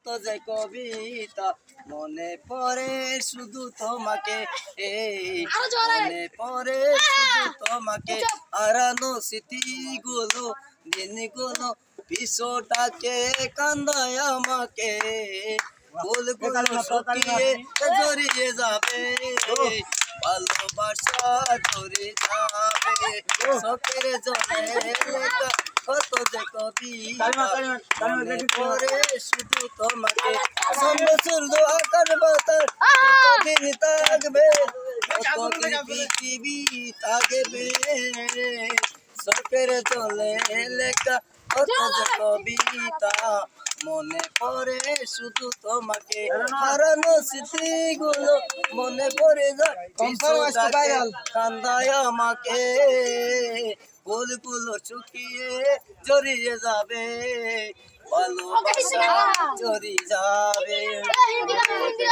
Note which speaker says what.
Speaker 1: কত যে কবিতা মনে পড়ে শুধু তোমাকে মনে পড়ে শুধু তোমাকে হারানো স্মৃতিগুলো দিনগুলো বিশ্বটাকে কান্দায় আমাকে ফুলগুলো শুকিয়ে জড়িয়ে যাবে ভালোবাসা ঝরে যাবে চোখের জলে লেখা কত যে কবিতা মনে পড়ে শুধু তোমাকে সূর্য আকাশ বাতাস কতদিন থাকবে কতদিন পৃথিবী থাকবে চোখের জলে লেখা কত যে কবিতা মনে পড়ে শুধু তোমাকে হারানো স্মৃতিগুলো মনে পড়ে যায় কান্দায় আমাকে ফুলগুলো শুকিয়ে জড়িয়ে যাবে ভালোবাসা জড়িয়ে যাবে।